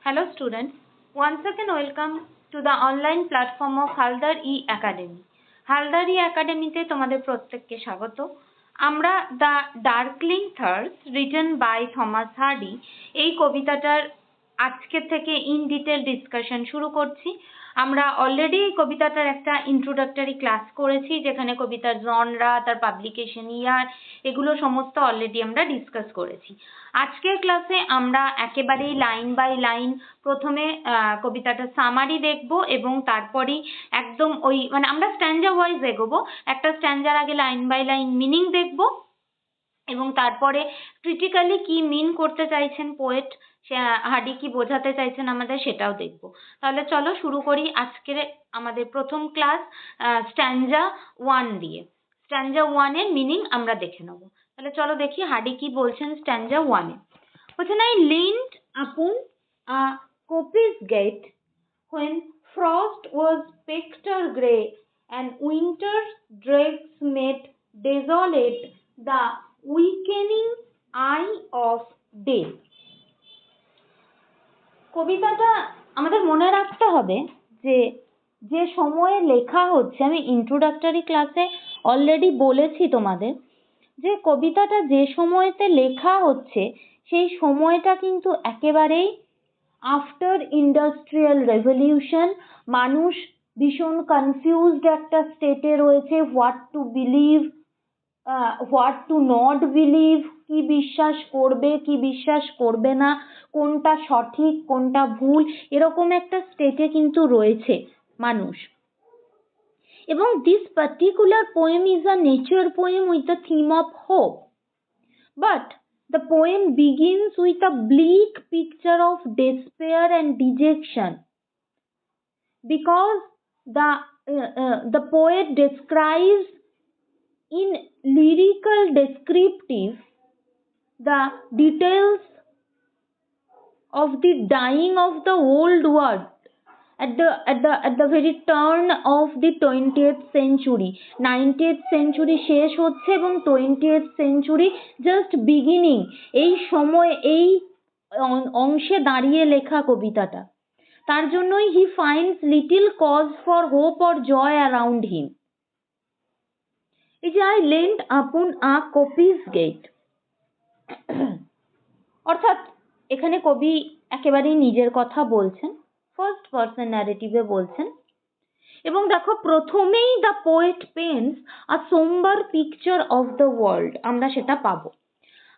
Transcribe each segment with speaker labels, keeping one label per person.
Speaker 1: Hello students, once again welcome to the online platform of Haldar E-Academy. Haldar E-Academy তে তোমাদের প্রত্যেককে স্বাগত। আমরা the darkling thrush written by Thomas Hardy এই কবিতাটার আজকে থেকে ইন ডিটেল ডিসকাশন শুরু করছি। আমরা অলরেডি এই কবিতাটার একটা ইন্ট্রোডাক্টরি ক্লাস করেছি, যেখানে কবিতার জনরা, তার পাবলিকেশন ইয়ার, এগুলো সমস্ত অলরেডি আমরা ডিসকাস করেছি। আজকের ক্লাসে আমরা একেবারেই লাইন বাই লাইন প্রথমে কবিতাটা সামারি দেখব এবং তারপরেই একদম আমরা স্ট্যান্জা ওয়াইজ এগোবো। একটা স্ট্যান্জার আগে লাইন বাই লাইন মিনিং দেখব এবং তারপরে ক্রিটিক্যালি কি মিন করতে চাইছেন পোয়েট, হার্ডি কি বোঝাতে চাইছেন আমাদের, সেটাও দেখব। তাহলে চলো শুরু করি আজকের আমাদের প্রথম ক্লাস স্ট্যান্জা 1 দিয়ে। স্ট্যান্জা 1 এর মিনিং আমরা দেখে নেব। তাহলে চলো দেখি হার্ডি কি বলছেন স্ট্যান্জা 1 এ। বলছেন, I leaned upon a coppice gate when frost was spectre grey and winter's dregs made desolate the weakening eye of day. কবিতাটা আমাদের মনে রাখতে হবে যে যে সময়ে লেখা হচ্ছে, আমি ইন্ট্রোডাক্টরি ক্লাসে অলরেডি বলেছি তোমাদের যে কবিতাটা যে সময়তে লেখা হচ্ছে সেই সময়টা কিন্তু একেবারেই আফটার ইন্ডাস্ট্রিয়াল রেভলিউশন। মানুষ ভীষণ কনফিউজড একটা স্টেটে রয়েছে, what to believe, what to not believe, কি বিশ্বাস করবে কি বিশ্বাস করবে না, কোনটা সঠিক কোনটা ভুল, এরকম একটা স্টেটে কিন্তু রয়েছে মানুষ। এবং this particular poem is a nature poem with the theme of hope, but the poem begins with a bleak picture of despair and dejection, because the poet describes in lyrical descriptive the details of the dying of the old world at the very turn of the 20th century. 90th century শেষ হচ্ছে এবং 20th century just beginning। এই সময় এই অংশে দাঁড়িয়ে লেখা কবিতাটা, তার জন্যই he finds little cause for hope or joy around him। এই যে I leaned upon a coppice gate, অর্থাৎ এখানে কবি একেবারেই নিজের কথা বলছেন, ফার্স্ট পারসন ন্যারেটিভে বলছেন। এবং দেখো প্রথমেই the poet paints a sombre picture of the world, আমরা সেটা পাবো।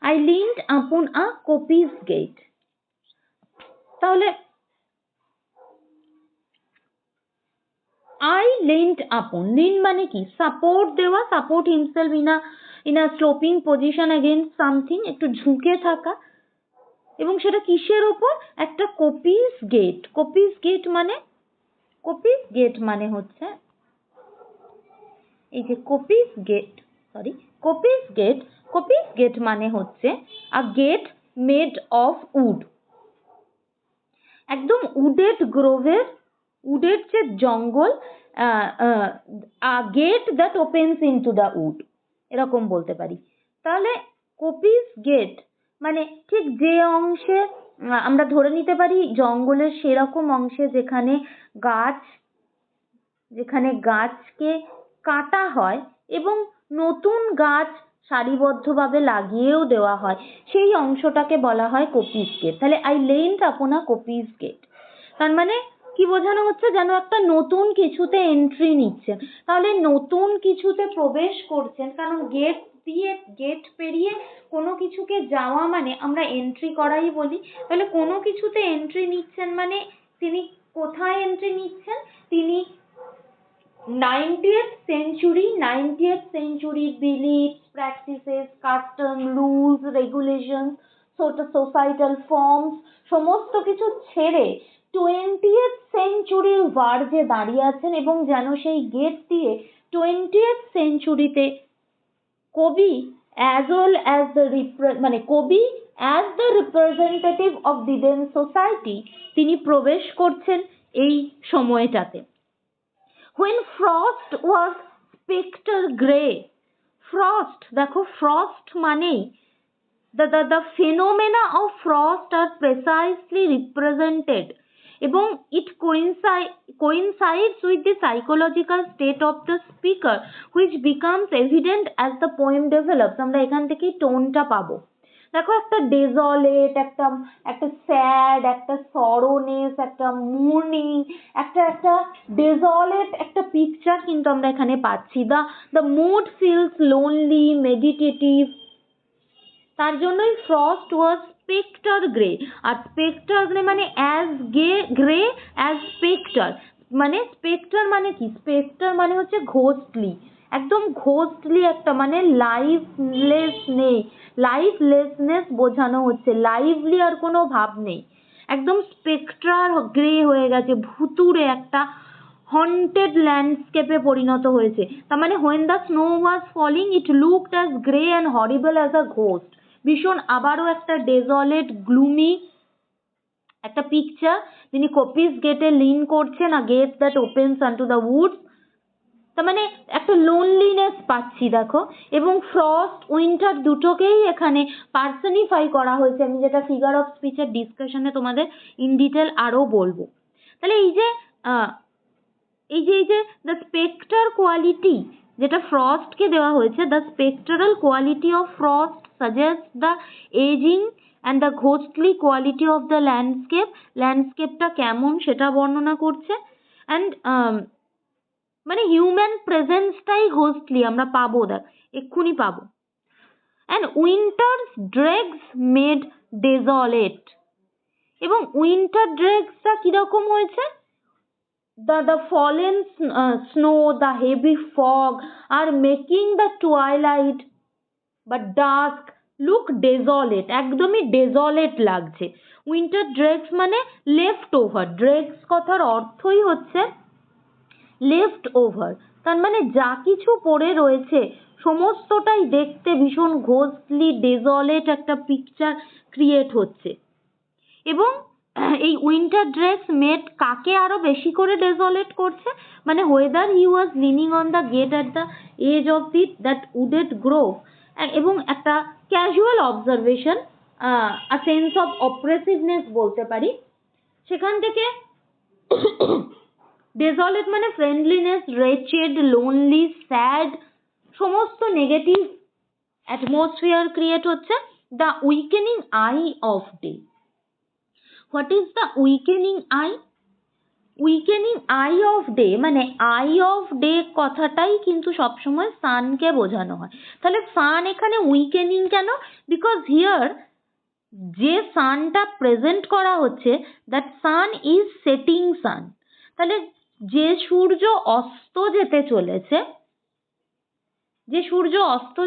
Speaker 1: I leant upon a coppice gate. তাহলে আই লিন্ড আপন, লিন মানে কি? সাপোর্ট দেওয়া, support himself in a sloping position against something, একটু ঝুঁকে থাকা। এবং সেটা কিসের ওপর? একটা কপিস গেট। কপিস গেট মানে হচ্ছে এই যে কপিস গেট মানে হচ্ছে a gate made of wood. একদম উডেড গ্রোভের, উডের যে জঙ্গল, a gate that opens into the wood, এরকম বলতে পারি। তাহলে কপিস গেট মানে ঠিক যে অংশে আমরা ধরে নিতে পারি জঙ্গলের সেরকম অংশে যেখানে গাছকে কাটা হয় এবং নতুন গাছ সারিবদ্ধভাবে লাগিয়েও দেওয়া হয়, সেই অংশটাকে বলা হয় কপিস গেট। তাহলে আই লেন্ড আপন আ কপিস গেট, তার মানে কি বোঝানো হচ্ছে? যেন একটা নতুন কিছুতে এন্ট্রি নিচ্ছেন। তাহলে নতুন কিছুতে প্রবেশ করছেন, কারণ গেট পেরিয়ে কোনো কিছুকে যাওয়া মানে আমরা এন্ট্রি করাই বলি। তাহলে কোনো কিছুতে এন্ট্রি নিচ্ছেন মানে তিনি কোথায় এন্ট্রি নিচ্ছেন? তিনি 90th century beliefs, practices, custom, rules, regulations, societal forms সমস্ত কিছু ছেড়ে 20th century ভার্জে দাঁড়িয়ে আছেন এবং যেন সেই গেট দিয়ে 20th centuryতে কবি as the representative of the then society তিনি প্রবেশ করছেন এই সময়টাতে। When frost was spectre grey, frost, দেখো ফ্রস্ট মানেই the phenomena of frost are precisely represented এবং it coincides with the psychological state of the speaker which becomes evident as the poem develops. আমরা এখান থেকেই টোনটা পাবো। দেখো একটা ডেজলেট, একটা স্যাড, একটা সরোনেস, একটা মুর্নিং, একটা ডেজলেট একটা পিকচার কিন্তু আমরা এখানে পাচ্ছি। The mood feels lonely, meditative. তার জন্যই ফ্রস্ট ওয়াজ স্পেক্টার গ্রে। আর স্পেক্টার গ্রে মানে অ্যাজ গ্রে অ্যাজ স্পেক্টার। মানে স্পেক্টার মানে কি? স্পেক্টার মানে হচ্ছে ঘোস্টলি, একদম ঘোস্টলি একটা, মানে লাইফলেসনেস বোঝানো হচ্ছে, লাইভলি আর কোনো ভাব নেই, একদম স্পেক্ট্রাল গ্রে হয়ে গেছে, ভুতুড়ে একটা হন্টেড ল্যান্ডস্কেপে পরিণত হয়েছে। তার মানে when the snow was falling it looked as grey and horrible as a ghost। ভীষণ আবারও একটা ডেজলেট গ্লুমি একটা পিকচার, যিনি কপিস গেটে লিন করছেন, a gate that opens unto the woods. তার মানে একটা লোনলিনেস পাচ্ছি দেখো। এবং ফ্রস্ট উইন্টার দুটোকেই এখানে পার্সনিফাই করা হয়েছে, আমি যেটা ফিগার অফ স্পিচের ডিসকাশনে তোমাদের ইন ডিটেল আরো বলবো। তাহলে এই যে দ্য স্পেক্টার কোয়ালিটি যেটা ফ্রস্টকে দেওয়া হয়েছে, the spectral quality of frost suggest the ageing and the ghostly quality of the ল্যান্ডস্কেপটা কেমন সেটা বর্ণনা করছে। অ্যান্ড মানে হিউম্যান প্রেজেন্সটাই ঘোস্টলি আমরা পাবো, দেখ এক্ষুনি পাবো। And winter's dregs made desolate. এবং উইন্টার ড্রেগসটা কিরকম হয়েছে? The fallen snow, the heavy fog are making the twilight but dusk look desolate। একদমই ডেজলেট লাগছে। উইন্টার ড্রেগস মানে লেফট ওভার। ড্রেগস কথার অর্থই হচ্ছে লেফট ওভার। তার মানে যা কিছু পড়ে রয়েছে সমস্তটাই দেখতে ভীষণ ঘোস্টলি ডেজলেট একটা পিকচার ক্রিয়েট হচ্ছে। এবং এই উইন্টার ড্রেগস মেড কাকে আরো বেশি করে ডেজলেট করছে? মানে whether he was leaning on the gate at the edge of that wooded grove। এবং একটা casual observation, a sense of oppressiveness বলতে পারি, সেখান থেকে ডেজলেট মানে ফ্রেন্ডলিনেস, রেচেড, লোনলি, স্যাড, সমস্ত নেগেটিভ অ্যাটমসফিয়ার ক্রিয়েট হচ্ছে। The weakening eye of day. What is the weakening eye? Weakening eye of day মানে আই অফ ডে কথাটাই কিন্তু সবসময় সানকে বোঝানো হয়। তাহলে সান এখানে উইকেনিং কেন? বিকজ হিয়ার যে সানটা প্রেজেন্ট করা হচ্ছে, that sun is setting sun. তাহলে যে সূর্য অস্ত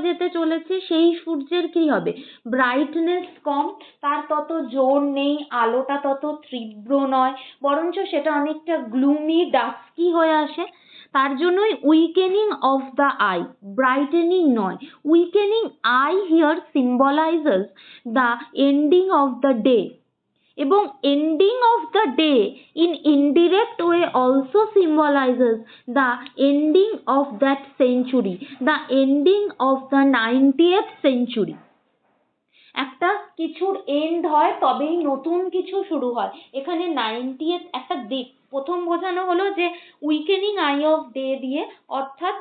Speaker 1: যেতে চলেছে সেই সূর্যের কি হবে? ব্রাইটনেস কম, তার তত জোর নেই, আলোটা তত তীব্র নয়, বরঞ্চ সেটা অনেকটা গ্লুমি ডাস্কি হয়ে আসে। তার জন্যই weakening of the eye, brightening নয়। Weakening eye here symbolises the ending of the day. এবং ending of the day in indirect way also symbolises the ending of that century, the ending of the 90th century. একটা কিছুর and হয় তবেই নতুন কিছু শুরু হয়। এখানে 90th একটা দিক প্রথম বোঝানো হলো যে উইকেনিং আই অফ ডে দিয়ে, অর্থাৎ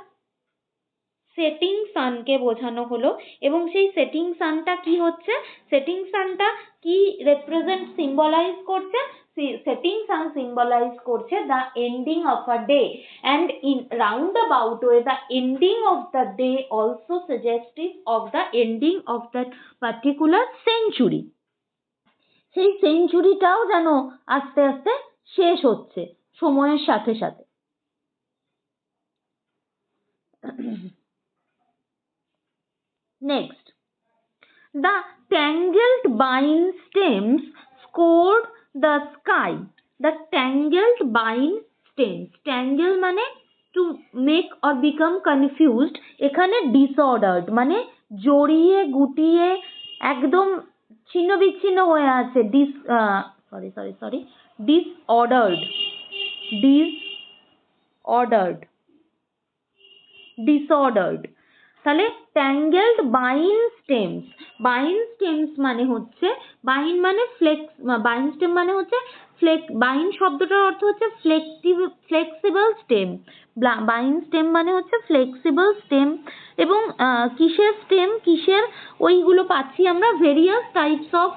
Speaker 1: সেটিং সানকে বোঝানো হলো। এবং সেই সেটিং সানটা কি হচ্ছে? সেটিং সানটা কি রিপ্রেজেন্ট সিম্বলাইজ করছে? সেটিং সান সিম্বলাইজ করছে the ending of a day, and in round about way the ending of the day also suggestive of the ending of that particular century. সেই সেঞ্চুরিটাও যেন আস্তে আস্তে শেষ হচ্ছে সময়ের সাথে সাথে। Next, the tangled vine stems scored the sky. The tangled vine stems, tangle মানে to make or become confused, এখানে disordered মানে জড়িয়ে গুটিয়ে একদম ছিন্ন বিচ্ছিন্ন হয়ে আছে। disordered। তাহলে ট্যাঙ্গেলড বাইন স্টেমস, বাইন স্টেমস মানে হচ্ছে, বাইন মানে ফ্লেক্স, বাইন স্টেম মানে হচ্ছে বাইন শব্দটার অর্থ হচ্ছে ফ্লেক্সিবল স্টেম, বাইন স্টেম মানে হচ্ছে ফ্লেক্সিবল স্টেম। এবং কিসের স্টেম, কিসের, ওইগুলো পাচ্ছি আমরা ভেরিয়াস টাইপস অফ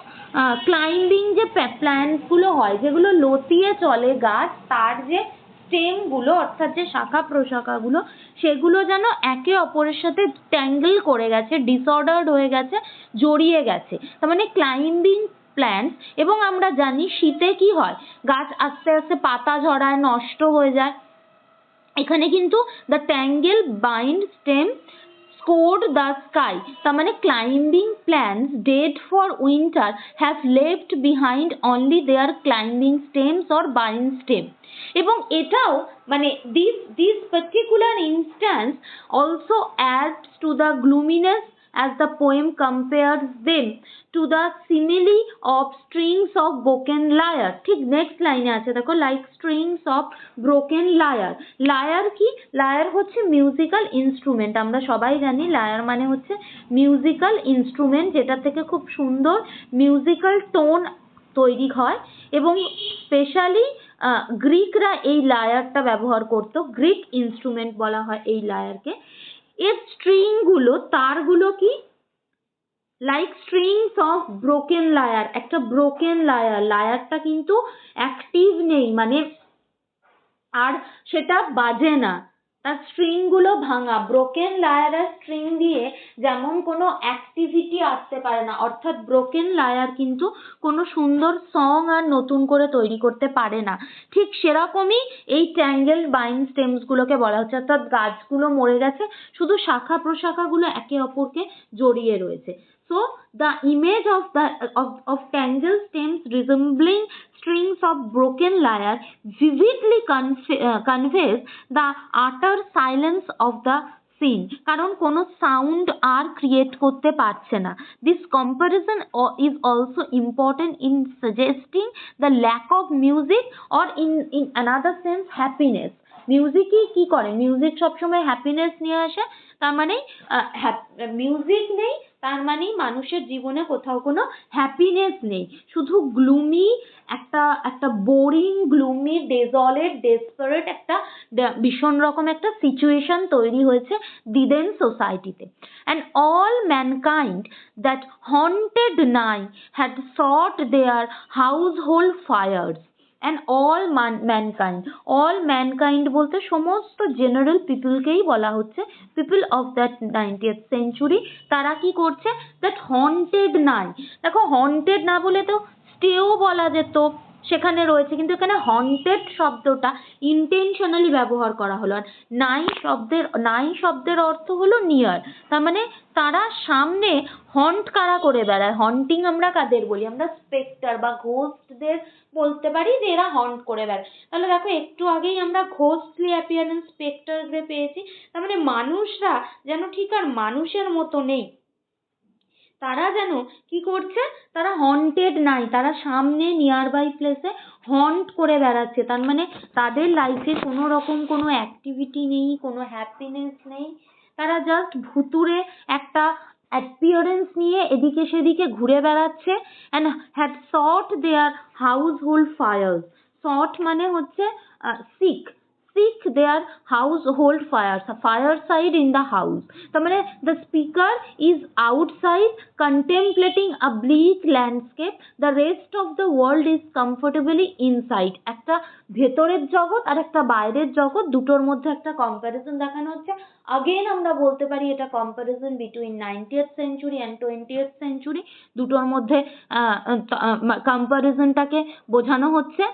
Speaker 1: ক্লাইম্বিং যে প্ল্যান্টস গুলো হয়, যেগুলো লতিয়ে চলে গাছ, তার যে স্টেম গুলো অর্থাৎ যে শাখা প্রশাখাগুলো, সেগুলো যেন একে অপরের সাথে ট্যাঙ্গেল করে গেছে, ডিসঅর্ডার্ড হয়ে গেছে, জড়িয়ে গেছে, তার মানে ক্লাইম্বিং প্ল্যান্টস। এবং আমরা জানি শীতে কি হয়, গাছ আস্তে আস্তে পাতা ঝরায়, নষ্ট হয়ে যায়। এখানে কিন্তু the tangled bine stem scored the sky, তার মানে climbing plants dead for winter have left behind only their climbing stems or vine stem। এবং এটাও মানে this particular instance also adds to the gloominess as the poem compares them to the simile of strings of broken lyre। ঠিক next লাইনে আছে দেখো, like strings of broken lyre। Liar কি, liar হচ্ছে musical instrument, আমরা সবাই জানি liar মানে হচ্ছে মিউজিক্যাল ইনস্ট্রুমেন্ট, যেটা থেকে খুব সুন্দর মিউজিক্যাল টোন তৈরি হয়। এবং স্পেশালি গ্রিকরা এই লায়ারটা ব্যবহার করতো, গ্রিক ইনস্ট্রুমেন্ট বলা হয় এই লায়ারকে। এর স্ট্রিং গুলো, তারগুলো কি, like strings of broken liar, একটা ব্রোকেন লায়ার, লায়ারটা কিন্তু অ্যাক্টিভ নেই, মানে আর সেটা বাজে না, তার স্ট্রিং গুলো ভাঙা। ব্রোকেন লায়ারের স্ট্রিং দিয়ে যেমন কোনো অ্যাক্টিভিটি আসতে পারে না, অর্থাৎ ব্রোকেন লায়ার কিন্তু কোনো সুন্দর সং আর নতুন করে তৈরি করতে পারে না, ঠিক সেরকমই এই ট্যাঙ্গেল বাইন স্টেমস গুলোকে বলা হচ্ছে, অর্থাৎ গাছগুলো মরে গেছে, শুধু শাখা প্রশাখাগুলো একে অপরকে জড়িয়ে রয়েছে। So the image of tangled stems resembling strings of broken lyre vividly conveys the utter silence of the scene, কারণ কোনো সাউন্ড আর ক্রিয়েট করতে পারছে না। This comparison is also important in suggesting the lack of music or in another sense happiness। মিউজিকই কি করে, music সবসময় happiness নিয়ে আসে, তার মানে মিউজিক নেই তার মানে মানুষের জীবনে কোথাও কোনো হ্যাপিনেস নেই, শুধু গ্লুমি, একটা বোরিং, গ্লুমি, ডেজলেট, ডেসপারেট একটা ভীষণ রকম একটা সিচুয়েশন তৈরি হয়েছে দিদেন সোসাইটিতে। And all mankind that haunted nigh had sought their household fires. And all mankind বলতে সমস্ত জেনারেল পিপলকেই বলা হচ্ছে, people of that 90th century, তারা কি করছে, দ্যাট হন্টেড নাই, দেখো হন্টেড না বলে তো স্টেও বলা যেত, সেখানে রয়েছে, কিন্তু এখানে হন্টেড শব্দটা ইন্টেনশনালি ব্যবহার করা হলো। আর নাই শব্দের অর্থ হলো নিয়ার, তার মানে তারা সামনে, হন্ট কারা করে বেড়ায়, হন্টিং আমরা কাদের বলি, আমরা স্পেক্টার বা ঘোস্টদের বলতে পারি যে এরা হন্ট করে বেড়ায়। তাহলে দেখো একটু আগেই আমরা ঘোস্টলি অ্যাপিয়ারেন্স স্পেক্টারদের পেয়েছি, তার মানে মানুষরা যেন ঠিক আর মানুষের মতো নেই, তারা যেন কি করছে, তারা হন্টেড নাই, তারা সামনে নিয়ার বাই প্লেসে হন্ট করে বেড়াচ্ছে, তার মানে তাদের লাইফে কোনো রকম কোনো অ্যাক্টিভিটি নেই, কোনো হ্যাপিনেস নেই, তারা জাস্ট ভুতুরে একটা অ্যাপিয়ারেন্স নিয়ে এদিকে সেদিকে ঘুরে বেড়াচ্ছে। And had sought their household fires, thought মানে হচ্ছে sick their household fires, fireside in the house, তার মানে the speaker is outside contemplating a bleak landscape, the rest of the world is comfortably inside। একটা ভেতরের জগৎ আর একটা বাইরের জগৎ, দুটোর মধ্যে একটা কম্প্যারিজন দেখানো হচ্ছে। আগেন আমরা বলতে পারি এটা comparison between 90th century and 20th century, দুটোর মধ্যে কম্প্যারিজনটাকে বোঝানো হচ্ছে।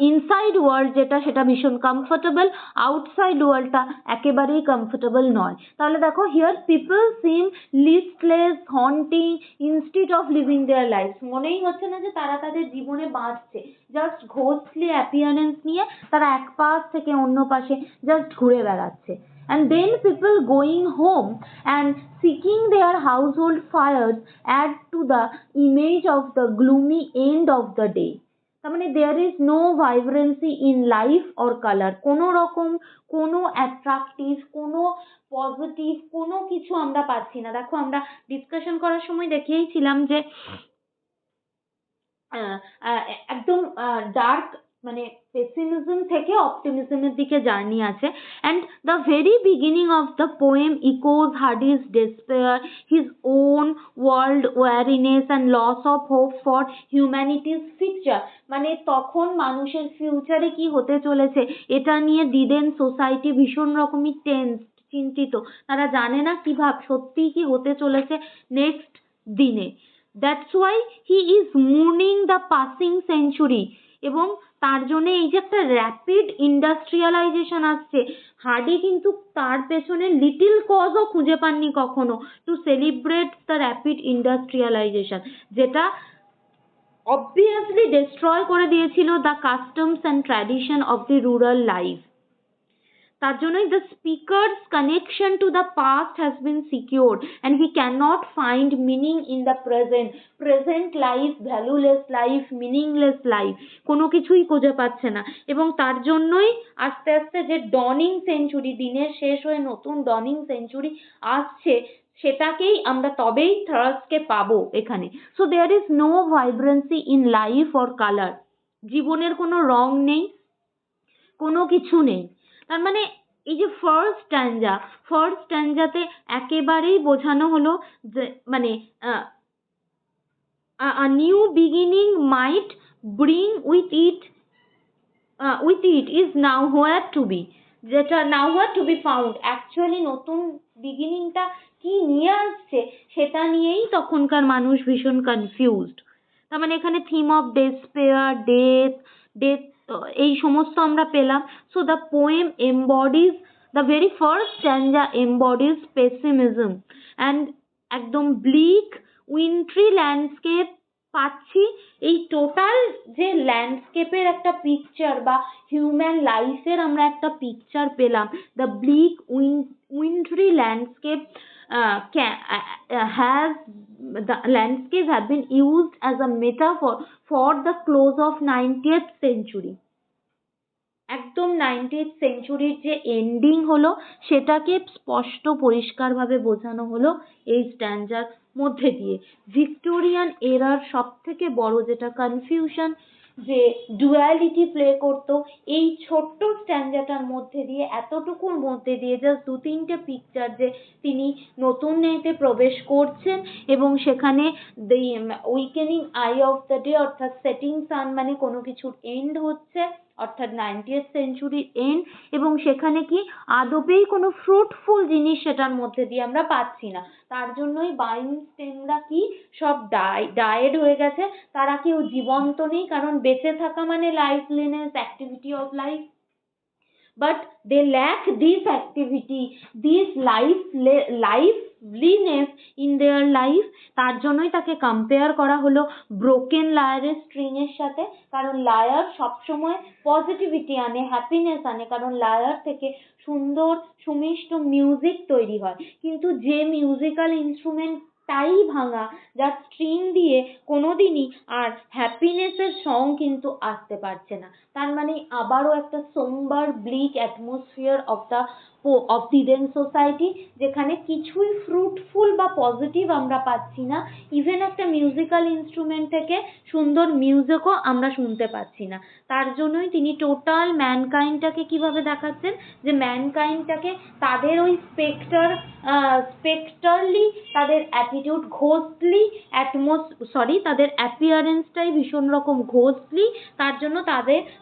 Speaker 1: ইনসাইড ওয়ার্ল্ড যেটা, সেটা ভীষণ কমফোর্টেবল, আউটসাইড ওয়ার্ল্ডটা একেবারেই কমফোর্টেবল নয়। তাহলে দেখো, here people seem listless, haunting instead of living their life, মনেই হচ্ছে না যে তারা তাদের জীবনে বাঁচছে, জাস্ট ঘোস্টলি অ্যাপিয়ারেন্স নিয়ে তারা এক পাশ থেকে অন্য পাশে জাস্ট ঘুরে বেড়াচ্ছে। And then people going home and seeking their household fires add to the image of the gloomy end of the day। তার মানে there is no vibrancy in life or colour, কোনো রকম কোনো অ্যাট্রাকটিভ, কোনো positive কোনো কিছু আমরা পাচ্ছি না। দেখো আমরা ডিসকাশন করার সময় দেখিয়েছিলাম যে আহ, আহ, একদম ডার্ক মানে পেসিমিজম থেকে অপটিমিজমের দিকে জার্নি আছে। And the very beginning of the poem echoes Hardy's despair, his own world weariness and loss of hope for humanity's future. মানে তখন মানুষের ফিউচারে কি হতে চলেছে এটা নিয়ে দিদেন সোসাইটি ভীষণ রকমই টেন্স, চিন্তিত। তারা জানে না কিভাবে সত্যিই কি হতে চলেছে নেক্সট দিনে। That's why he is mourning the passing century. এবং তার জন্য এই যে একটা র্যাপিড ইন্ডাস্ট্রিয়ালাইজেশন আসছে, হার্ডি কিন্তু তার পেছনে লিটিল কজও খুঁজে পাননি কখনো to celebrate the rapid industrialisation, যেটা অবভিয়াসলি ডিস্ট্রয় করে দিয়েছিল the customs and tradition of the rural life. তার জন্যই the speaker's connection to the past has been secured and he cannot find meaning in the present life, valueless life, meaningless life, কোনো কিছুই খুঁজে পাচ্ছে না। এবং তার জন্যই আস্তে আস্তে যে ডনিং সেঞ্চুরি, দিনের শেষ হয়ে নতুন ডনিং সেঞ্চুরি আসছে, সেটাকেই আমরা তবেই থার্সকে পাবো এখানে। So there is no vibrancy in life or colour, জীবনের কোনো রং নেই, কোনো কিছু নেই। তার মানে এই যে ফার্স্ট স্ট্যাঞ্জাতে একেবারেই বোঝানো হলো যে মানে a new beginning might bring with it is nowhere to be, যেটা nowhere to be found, actually নতুন বিগিনিংটা কি নিয়ে আসছে সেটা নিয়েই তখনকার মানুষ ভীষণ কনফিউজড। তার মানে এখানে থিম অফ ডেসপেয়ার, ডেথ এই সমস্ত আমরা পেলাম। So the poem embodies, the very first stanza embodies pessimism and একদম ব্লিক উইন্ট্রি ল্যান্ডস্কেপ পাচ্ছি। এই টোটাল যে ল্যান্ডস্কেপের একটা পিকচার বা হিউম্যান লাইফের আমরা একটা পিকচার পেলাম, the bleak wintry landscape has the landscape have been used as a metaphor for the close of 90th century. একদম 90th সেঞ্চুরির যে এন্ডিং হলো সেটাকে স্পষ্ট পরিষ্কারভাবে বোঝানো হলো এই স্ট্যাঞ্জার মধ্যে দিয়ে। ভিক্টোরিয়ান এরার সব থেকে বড় যেটা কনফিউশন, যে ডুয়ালিটি প্লে করতো, এই ছোট্ট স্ট্যাঞ্জাটার মধ্যে দিয়ে, এতটুকুর মধ্যে দিয়ে জাস্ট দু তিনটে পিকচার, যে তিনি নতুন নেতে প্রবেশ করছেন এবং সেখানে দি উইকেনিং আই অফ দ্য ডে অর্থাৎ সেটিং সান মানে কোনো কিছুর এন্ড হচ্ছে, অর্থাৎ 90th সেঞ্চুরির এন্ড, এবং সেখানে কি আদপেই কোনো ফ্রুটফুল জিনিস সেটার মধ্যে দিয়ে আমরা পাচ্ছি না। তার জন্যই বাইন স্টেমরা কি সব ডায়েড হয়ে গেছে, তারা কেউ জীবন্ত নেই, কারণ বেঁচে থাকা মানে liveliness, activity of life, but they lack this activity, this liveliness in their life। তার জন্যই তাকে কম্পেয়ার করা হলো ব্রোকেন লায়ারের স্ট্রিং এর সাথে, কারণ লায়ার সবসময় পজিটিভিটি আনে, হ্যাপিনেস আনে, কারণ লায়ার থেকে সুন্দর সুমিষ্ট মিউজিক তৈরি হয়। কিন্তু যে মিউজিক্যাল ইনস্ট্রুমেন্ট তাই ভাঙা, যার স্ট্রিং দিয়ে কোনোদিনই আর হ্যাপিনেসের সং কিন্তু আসতে পারছে না। তার মানে আবারও একটা সোমবার bleak atmosphere of the then society, যেখানে কিছুই ফ্রুটফুল বা পজিটিভ আমরা পাচ্ছি না। ইভেন একটা মিউজিক্যাল ইনস্ট্রুমেন্ট থেকে সুন্দর মিউজিকও আমরা শুনতে পাচ্ছি না। তার জন্যই তিনি টোটাল ম্যানকাইন্ডটাকে কিভাবে দেখাচ্ছেন, যে ম্যানকাইন্ডটাকে তাদের ওই স্পেক্টারলি তাদের অ্যাটিটিউড, ঘোস্টলি তাদের অ্যাপিয়ারেন্সটাই ভীষণ রকম ঘোস্টলি। তার জন্য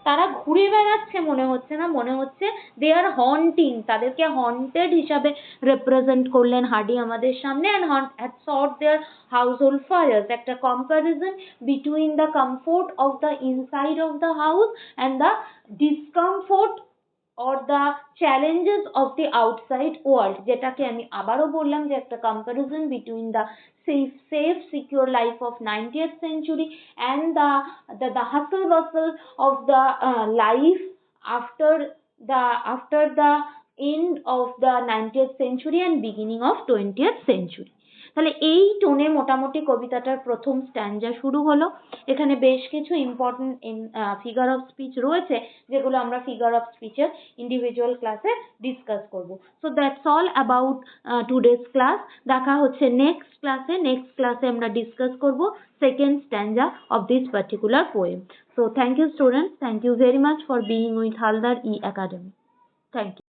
Speaker 1: তারা ঘুরে বেড়াচ্ছে মনে হচ্ছে না, মনে হচ্ছে দে আর হন্টিং, তাদেরকে হন্টেড হিসাবে রিপ্রেজেন্ট করলেন হার্ডি আমাদের সামনে। And had sought their household fires, একটা comparison between the comfort of the inside of the house and the discomfort or the challenges of the outside world, যেটাকে আমি আবারও বললাম যে একটা comparison between the safe secure life of 90th century and the hustle bustle of the life after the end of the 90th century and beginning of 20th century. তাহলে এই টোনে মোটামুটি কবিতাটার প্রথম স্ট্যান্জা শুরু হলো। এখানে বেশ কিছু ইম্পর্টেন্ট ফিগার অফ স্পিচ রয়েছে, যেগুলো আমরা ফিগার অফ স্পিচের ইন্ডিভিজুয়াল ক্লাসে ডিসকাস করব। So that's all about today's class. দেখা হচ্ছে নেক্সট ক্লাসে। নেক্সট ক্লাসে আমরা ডিসকাস করব second স্ট্যান্জা of this particular poem. So thank you students, thank you very much for being with Haldar E Academy. Thank you.